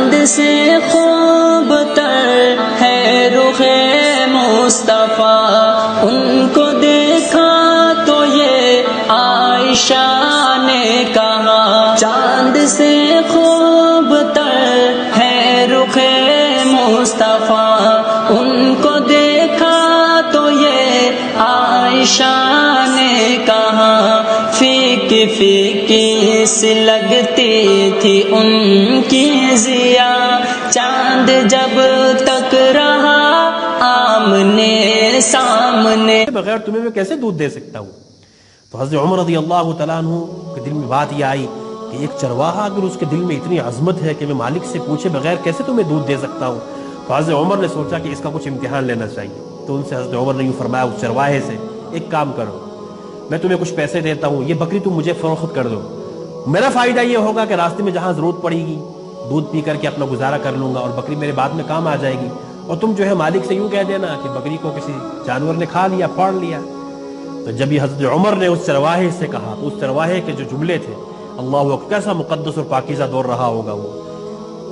چاند سے خوب تر ہے رخ مصطفیٰ، ان کو دیکھا تو یہ عائشہ نے کہا، چاند سے خوب تر ہے رخ مصطفیٰ، ان کو دیکھا تو یہ عائشہ نے کہا، فیکی فیکی سی لگتی تھی ان کی ضیا، چاند جب تک رہا آمنے سامنے، بغیر تمہیں میں کیسے دودھ دے سکتا ہوں؟ تو حضرت عمر رضی اللہ تعالیٰ عنہ کے دل میں بات یہ آئی کہ ایک چرواہا اگر اس کے دل میں اتنی عظمت ہے کہ میں مالک سے پوچھے بغیر کیسے تمہیں دودھ دے سکتا ہوں، تو حضرت عمر نے سوچا کہ اس کا کچھ امتحان لینا چاہیے، تو ان سے حضرت عمر نے یوں فرمایا اس چرواہے سے، ایک کام کرو، میں تمہیں کچھ پیسے دیتا ہوں، یہ بکری تم مجھے فروخت کر دو، میرا فائدہ یہ ہوگا کہ راستے میں جہاں ضرورت پڑے گی دودھ پی کر کے اپنا گزارا کر لوں گا، اور بکری میرے بعد میں کام آ جائے گی، اور تم جو ہے مالک سے یوں کہہ دینا کہ بکری کو کسی جانور نے کھا لیا، پھاڑ لیا۔ تو جب یہ حضرت عمر نے اس چرواہے سے کہا تو اس چرواہے کے جو جملے تھے، اللہ اکبر، کیسا مقدس اور پاکیزہ دور رہا ہوگا وہ،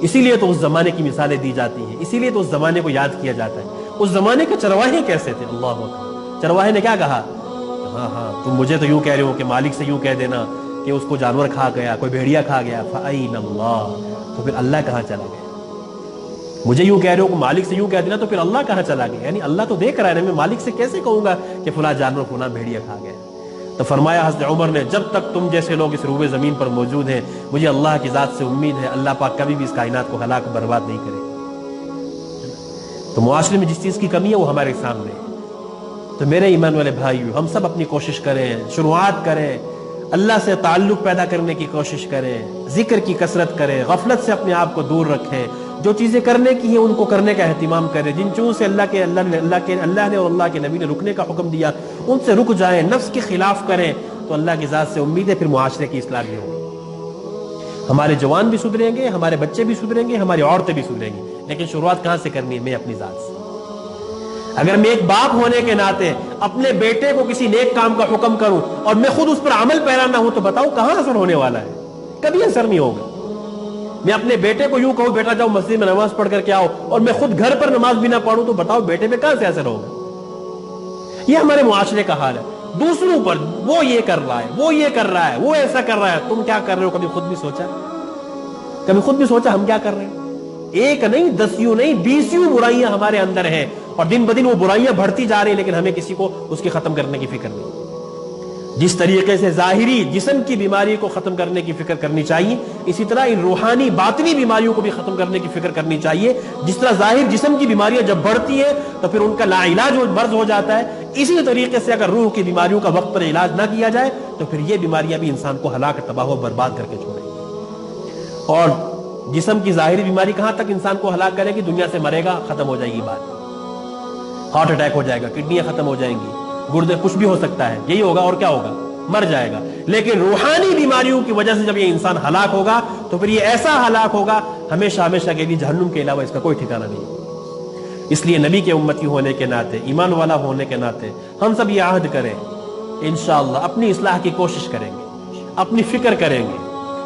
اسی لیے تو اس زمانے کی مثالیں دی جاتی ہیں، اسی لیے تو اس زمانے کو یاد کیا جاتا ہے۔ اس زمانے کے چرواہے کیسے تھے؟ اللہ اکبر، چرواہے نے کیا کہا؟ ہاں تم مجھے تو یوں کہہ رہے ہو کہ مالک سے یوں کہہ دینا کہ اس کو جانور کھا گیا، کوئی بھیڑیا کھا گیا، فَأَيْنَ اللَّهُ، تو پھر اللہ کہاں چلا گیا؟ مجھے یوں کہہ رہے ہو کہ مالک سے یوں کہہ دینا تو پھر اللہ کہاں چلا گیا؟ یعنی اللہ تو دیکھ رہا ہے نا، میں مالک سے کیسے کہوں گا کہ فلاں جانور فلاں بھیڑیا کھا گیا؟ تو فرمایا حضرت عمر نے، جب تک تم جیسے لوگ اس روئے زمین پر موجود ہیں مجھے اللہ کی ذات سے امید ہے اللہ پاک کبھی بھی اس کائنات کو ہلاک برباد نہیں کرے۔ تو معاشرے میں جس چیز کی کمی ہے وہ ہمارے سامنے ہے۔ تو میرے ایمان والے بھائیو، ہم سب اپنی کوشش کریں، شروعات کریں، اللہ سے تعلق پیدا کرنے کی کوشش کریں، ذکر کی کثرت کریں، غفلت سے اپنے آپ کو دور رکھیں، جو چیزیں کرنے کی ہیں ان کو کرنے کا اہتمام کریں، جن چیزوں سے اللہ نے اور اللہ کے نبی نے رکنے کا حکم دیا ان سے رک جائیں، نفس کے خلاف کریں، تو اللہ کی ذات سے امید ہے پھر معاشرے کی اصلاح بھی ہوگی، ہمارے جوان بھی سدھریں گے، ہمارے بچے بھی سدھریں گے، ہماری عورتیں بھی سدھریں گی۔ لیکن شروعات کہاں سے کرنی ہے؟ میں اپنی ذات سے۔ اگر میں ایک باپ ہونے کے ناطے اپنے بیٹے کو کسی نیک کام کا حکم کروں اور میں خود اس پر عمل پیرا نہ ہوں تو بتاؤ کہاں اثر ہونے والا ہے؟ کبھی اثر نہیں ہوگا۔ میں اپنے بیٹے کو یوں کہوں بیٹا جاؤ مسجد میں نماز پڑھ کر کے آؤ، اور میں خود گھر پر نماز بھی نہ پڑھوں تو بتاؤ بیٹے پہ کہاں سے اثر ہوگا؟ یہ ہمارے معاشرے کا حال ہے، دوسروں پر وہ یہ کر رہا ہے، وہ یہ کر رہا ہے، وہ ایسا کر رہا ہے، تم کیا کر رہے ہو؟ کبھی خود بھی سوچا؟ کبھی خود بھی سوچا ہم کیا کر رہے ہیں؟ ایک نہیں، دسیوں نہیں، بیسیوں برائیاں ہمارے اندر ہیں، اور دن بدن وہ برائیاں بڑھتی جا رہی ہیں، لیکن ہمیں کسی کو اس کی ختم کرنے کی فکر نہیں۔ جس طریقے سے ظاہری جسم کی بیماری کو ختم کرنے کی فکر کرنی چاہیے، اسی طرح ان روحانی باطنی بیماریوں کو بھی ختم کرنے کی فکر کرنی چاہیے۔ جس طرح ظاہر جسم کی بیماریاں جب بڑھتی ہیں تو پھر ان کا لا علاج مرض ہو جاتا ہے، اسی طریقے سے اگر روح کی بیماریوں کا وقت پر علاج نہ کیا جائے تو پھر یہ بیماریاں بھی انسان کو ہلاک، تباہ و برباد کر کے چھوڑیں گی۔ اور جسم کی ظاہری بیماری کہاں تک انسان کو ہلاک کرے گی؟ دنیا سے مرے گا، ختم ہو جائے گی بات، ہارٹ اٹیک ہو جائے گا، کڈنیاں ختم ہو جائیں گی، گردے، کچھ بھی ہو سکتا ہے، یہی ہوگا اور کیا ہوگا؟ مر جائے گا۔ لیکن روحانی بیماریوں کی وجہ سے جب یہ انسان ہلاک ہوگا تو پھر یہ ایسا ہلاک ہوگا ہمیشہ ہمیشہ کے لیے جہنم کے علاوہ اس کا کوئی ٹھکانہ نہیں۔ اس لیے نبی کے امتی ہونے کے ناطے، ایمان والا ہونے کے ناطے ہم سب یہ عہد کریں، انشاءاللہ اپنی اصلاح کی کوشش کریں گے، اپنی فکر کریں گے،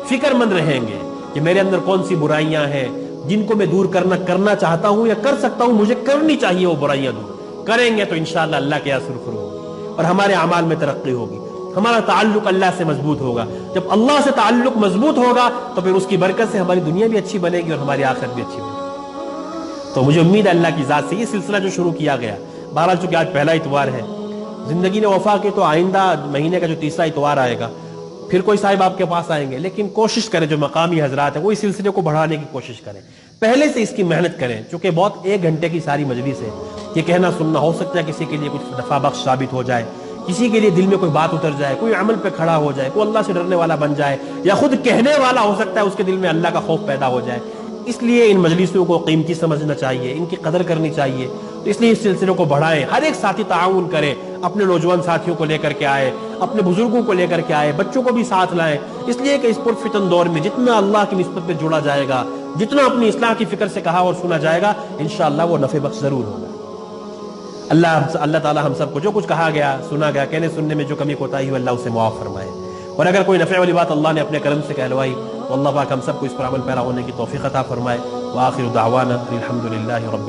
فکر مند رہیں گے کہ میرے اندر کون سی برائیاں ہیں جن کو میں دور کرنا چاہتا ہوں یا کر سکتا ہوں، مجھے کرنی چاہیے وہ برائیاں دور کریں گے تو انشاءاللہ اللہ کے یہاں سرخرو ہوگی اور ہمارے اعمال میں ترقی ہوگی، ہمارا تعلق اللہ سے مضبوط ہوگا۔ جب اللہ سے تعلق مضبوط ہوگا تو پھر اس کی برکت سے ہماری دنیا بھی اچھی بنے گی اور ہماری آخرت بھی اچھی بنے گی۔ تو مجھے امید ہے اللہ کی ذات سے یہ سلسلہ جو شروع کیا گیا، بہرحال چونکہ آج پہلا اتوار ہے، زندگی نے وفا کی تو آئندہ مہینے کا جو تیسرا اتوار آئے گا پھر کوئی صاحب آپ کے پاس آئیں گے، لیکن کوشش کریں جو مقامی حضرات ہیں وہ اس سلسلے کو بڑھانے کی کوشش کریں، پہلے سے اس کی محنت کریں، چونکہ بہت 1 گھنٹے کی ساری مجلس ہے، یہ کہنا سننا ہو سکتا ہے کسی کے لیے کچھ نفع بخش ثابت ہو جائے، کسی کے لیے دل میں کوئی بات اتر جائے، کوئی عمل پہ کھڑا ہو جائے، کوئی اللہ سے ڈرنے والا بن جائے، یا خود کہنے والا ہو سکتا ہے اس کے دل میں اللہ کا خوف پیدا ہو جائے۔ اس لیے ان مجلسوں کو قیمتی سمجھنا چاہیے، ان کی قدر کرنی چاہیے، تو اس لیے اس سلسلے کو بڑھائیں، ہر ایک ساتھی تعاون کرے، اپنے نوجوان ساتھیوں کو لے کر کے آئے، اپنے بزرگوں کو لے کر کے آئے، بچوں کو بھی ساتھ لائیں، اس لیے کہ اس پرفتن دور میں جتنا اللہ کی نسبت پہ جڑا جائے گا، جتنا اپنی اصلاح کی فکر سے کہا اور سنا جائے گا، انشاءاللہ وہ نفع بخش ضرور ہوگا۔ اللہ تعالی ہم سب کو جو کچھ کہا گیا، سنا گیا، کہنے سننے میں جو کمی کوتاہی ہو اللہ اسے معاف فرمائے، اور اگر کوئی نفع والی بات اللہ نے اپنے کرم سے کہلوائی تو اللہ پاک ہم سب کو اس پر عمل پیرا ہونے کی توفیق عطا فرمائے۔ وآخر دعوانا الحمد للہ رب